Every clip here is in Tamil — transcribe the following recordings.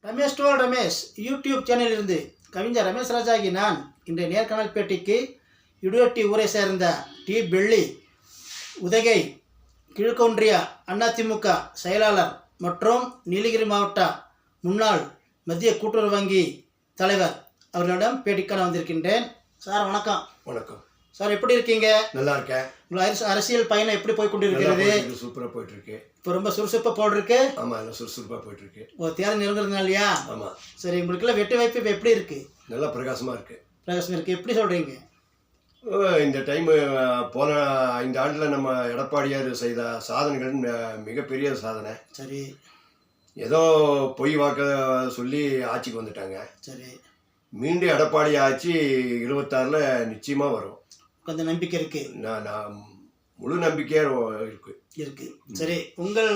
ரமேஷ் டோல் ரமேஷ் யூடியூப் சேனலிலிருந்து கவிஞர் ரமேஷ் ராஜாகி நான் இன்றைய நேர்காணல் பேட்டிக்கு இடுவட்டி ஊரை சேர்ந்த டி பெள்ளி உதகை கிழக்கொன்றிய அதிமுக செயலாளர் மற்றும் நீலகிரி மாவட்ட முன்னாள் மத்திய கூட்டுறவு வங்கி தலைவர் அவர்களிடம் பேட்டிக்கான வந்திருக்கின்றேன். சார் வணக்கம். வணக்கம் சார், எப்படி இருக்கீங்க? நல்லா இருக்கேன். உங்கள் அரசியல் பயணம் எப்படி போய் கொண்டிருக்கிறது? சூப்பராக போயிட்டு இருக்கு. இப்போ ரொம்ப சுறுசுறுப்பாக போல் இருக்கு. ஆமாம், எல்லாம் சுறுசுறுப்பாக போயிட்டு இருக்கு. தேர்தல் நெருங்குறதுனாலயா? ஆமாம். சரி, உங்களுக்குலாம் வெற்றி வாய்ப்பு இப்போ எப்படி இருக்கு? நல்லா பிரகாசமாக இருக்கு. பிரகாசமாக இருக்கு. எப்படி சொல்றீங்க? இந்த டைம் போன 5 ஆண்டில் நம்ம எடப்பாடியார் செய்த சாதனைகள் மிகப்பெரிய சாதனை. சரி. ஏதோ பொய் வாக்க சொல்லி ஆட்சிக்கு வந்துட்டாங்க. சரி. மீண்டும் எடப்பாடி ஆட்சி 26ல் நிச்சயமாக வரும். கொஞ்சம் நம்பிக்கை இருக்கு. நான் முழு நம்பிக்கையாக இருக்கு. சரி, உங்கள்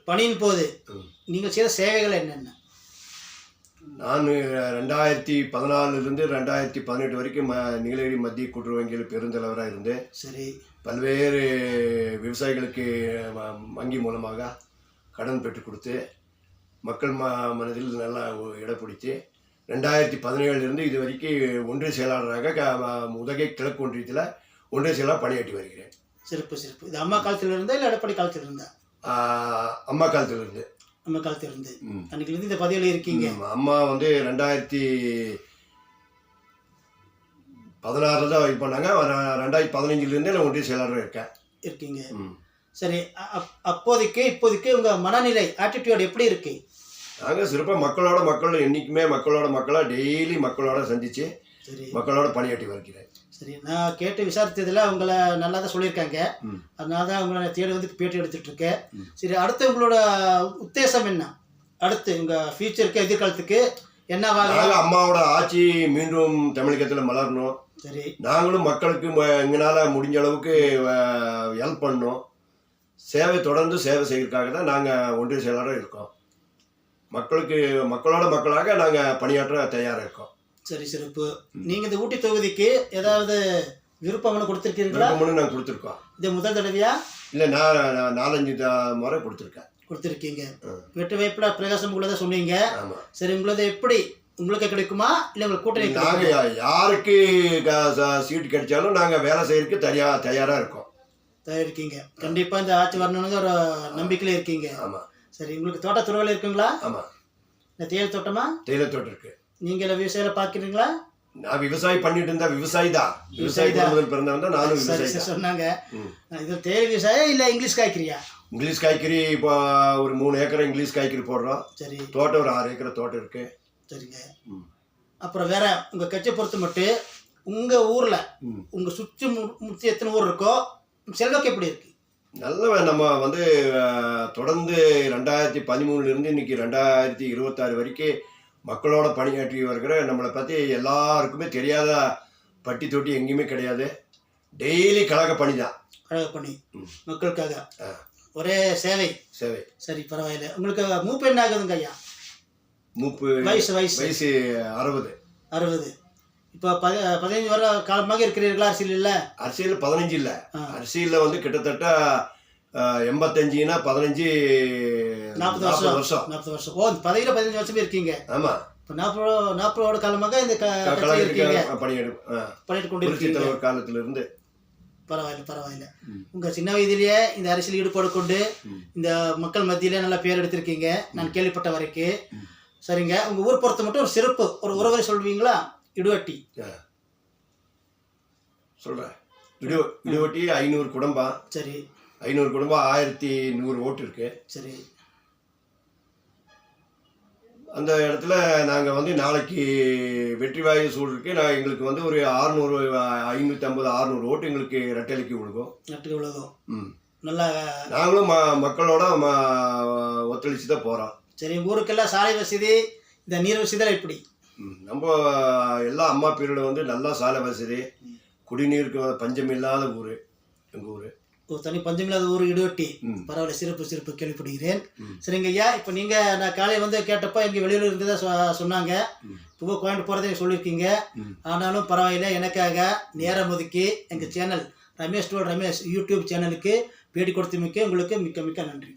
பணியின் போது நீங்கள் செய்த சேவைகள் என்னென்ன? நான் 2014லேருந்து 2018 வரைக்கும் நீலகிரி மத்திய கூட்டுறவு வங்கியில் பெருந்தலைவராக இருந்தேன். சரி. பல்வேறு விவசாயிகளுக்கு வங்கி மூலமாக கடன் பெற்றுக் கொடுத்து மக்கள் மனதில் நல்லா இடம் பிடித்து 2017லேருந்து இது வரைக்கும் ஒன்றிய செயலாளராக உதகை கிழக்கு ஒன்றியத்தில் ஒன்றிய செயலாளர் பணியாற்றி வருகிறேன். சிறப்பு சிறப்பு. இது அம்மா காலத்தில் இருந்தா இல்லை எடப்பாடி காலத்தில் இருந்தா? அம்மா காலத்திலிருந்து. அம்மா காலத்தில் இருந்து அன்னைக்கு இந்த பதவியில் இருக்கீங்க. அம்மா வந்து 2016 தான் இது பண்ணாங்க. 2015லேருந்து நான் ஒன்றிய செயலாளராக இருக்கீங்க. சரி, அப்போதைக்கு இப்போதைக்கு உங்கள் மனநிலை ஆட்டிடியூட் எப்படி இருக்கு? நாங்கள் சிறப்பாக மக்கள் என்றைக்குமே மக்களாக டெய்லி மக்களோட சந்தித்து மக்களோட பணியாற்றி வருகிறேன். சரி, நான் கேட்டு விசாரித்ததில் உங்களை நல்லா தான் சொல்லியிருக்காங்க. அதனால தான் உங்களை தேடி வந்து பேட்டி எடுத்துகிட்டு இருக்கேன். சரி, அடுத்து உங்களோட உத்தேசம் என்ன? அடுத்து உங்கள் ஃபியூச்சருக்கு எதிர்காலத்துக்கு என்னவாக? அம்மாவோட ஆட்சி மீண்டும் தமிழகத்தில் மலரணும். சரி. நாங்களும் மக்களுக்கு எங்களால் முடிஞ்ச அளவுக்கு ஹெல்ப் பண்ணணும். தொடர்ந்து சேவை செய்கிறதுக்காக தான் நாங்கள் ஒன்றிய செயலாளராக இருக்கோம். மக்களாக நாங்கள் பணியாற்ற தயாராக இருக்கோம். சரி, சிறப்பு. நீங்கள் இந்த ஊட்டி தொகுதிக்கு ஏதாவது விருப்பம்னு கொடுத்துருக்கீங்களா? விருப்பம்னு நாங்கள் கொடுத்துருக்கோம். இது முதல் தடவையா? இல்லை, நான் 4-5 முறை கொடுத்துருக்கீங்க. வெற்றி வாய்ப்பில் பிரகாசம் உள்ளதை சொன்னீங்க. ஆமாம். சரி, உங்களது எப்படி உங்களுக்கு கிடைக்குமா இல்லை உங்களுக்கு கூட்டணி? நாங்கள் யாருக்கு சீட்டு கிடைச்சாலும் நாங்கள் வேலை செய்யறதுக்கு தயாராக இருக்கோம். இருக்கீங்க. கண்டிப்பாக இந்த ஆட்சி வரணும்னு ஒரு நம்பிக்கையில் இருக்கீங்க. ஆமாம். சரி, உங்களுக்கு தோட்ட துறவல் இருக்குங்களா? ஆமாம். இந்த தேயிலை தோட்டமா? தேயிலை தோட்டம் இருக்கு. நீங்கள் விவசாயில பார்க்குறீங்களா? நான் விவசாயம் பண்ணிட்டு இருந்தா விவசாயி தான் முதல் பிறந்தவன் தான். நானும் விவசாயி சொன்னாங்க. இது தேயிலை விவசாயம் இல்லை இங்கிலீஷ் காய்கறியா? இங்கிலீஷ் காய்கறி இப்போ ஒரு 3 ஏக்கர் இங்கிலீஷ் காய்கறி போடுறோம். சரி. தோட்டம் ஒரு 6 ஏக்கர் தோட்டம் இருக்கு. சரிங்க. அப்புறம் வேற உங்கள் கட்சியை பொறுத்து மட்டும் உங்கள் ஊரில் உங்கள் சுற்றி எத்தனை ஊர் இருக்கோ செல்வாக்கு எப்படி இருக்கு? நல்ல நம்ம வந்து தொடர்ந்து 2013லேருந்து இன்னைக்கு 2026 வரைக்கும் மக்களோட பணியாற்றி வருகிற நம்மளை பற்றி எல்லாருக்குமே தெரியாத பட்டி தொட்டி எங்கேயுமே கிடையாது. டெய்லி கழக பணி தான். கழக பணி மக்களுக்காக ஒரே சேவை. சரி, பரவாயில்ல. உங்களுக்கு மூப்பு என்ன ஆகுதுங்க ஐயா? மூப்பு வயசு 60. இப்போ 15 வருட காலமாக இருக்கிறீர்களா அரசியல்? அரசியல் 15 இல்லை. அரசியலில் வந்து கிட்டத்தட்ட 85னா 40 வருஷம். 40 வருஷம். ஓ, பதவியில் 15 வருஷமே இருக்கீங்க. ஆமாம். இப்போ 40 வருட காலமாக இந்த பண்ணிட்டு கொண்டு காலத்திலிருந்து. பரவாயில்ல. உங்கள் சின்ன வயதிலேயே இந்த அரசியல் ஈடுபாடு கொண்டு இந்த மக்கள் மத்தியிலே நல்லா பேர் எடுத்திருக்கீங்க, நான் கேள்விப்பட்ட வரைக்கும். சரிங்க, உங்கள் ஊர் பொறுத்த மட்டும் ஒரு சிறப்பு ஒரு உறவை சொல்வீங்களா? இடுவட்டி சொல்கிறேன். இடுவட்டி 500 குடும்பம். சரி. 500 குடும்பம், 1100 ஓட்டு இருக்கு. சரி. அந்த இடத்துல நாங்கள் வந்து நாளைக்கு வெற்றி வாய்ப்பு சூழலுக்கு எங்களுக்கு வந்து ஒரு 550-600 ஓட்டு எங்களுக்கு ரெட்டலைக்கு விழுகும். நல்லா நாங்களும் மக்களோட ஒத்துழைச்சி தான் போகிறோம். சரி, ஊருக்கெல்லாம் சாலை வசதி, இந்த நீர் வசதியெல்லாம் எப்படி? நம்ம எல்லா அம்மா பீரியடில் வந்து நல்லா சாலை வசதி, குடிநீருக்கு பஞ்சம் இல்லாத ஊர் எங்கள் ஊர். ஒரு தனி பஞ்சமில்லாத ஊர் இடுவட்டி. பரவாயில்ல, சிறப்பு கேள்விப்படுகிறேன். சரிங்க ஐயா, இப்போ நீங்கள் நான் காலையில் வந்து கேட்டப்போ எங்கள் வெளியூர் இருந்ததாக சொன்னாங்க. இப்போ கோயம்புத்தூர் போகிறதே சொல்லியிருக்கீங்க. ஆனாலும் பரவாயில்ல, எனக்காக நேரம் ஒதுக்கி எங்கள் சேனல் ரமேஷ் டோல் ரமேஷ் யூடியூப் சேனலுக்கு பேட்டி கொடுத்தமைக்கு உங்களுக்கு மிக்க நன்றி.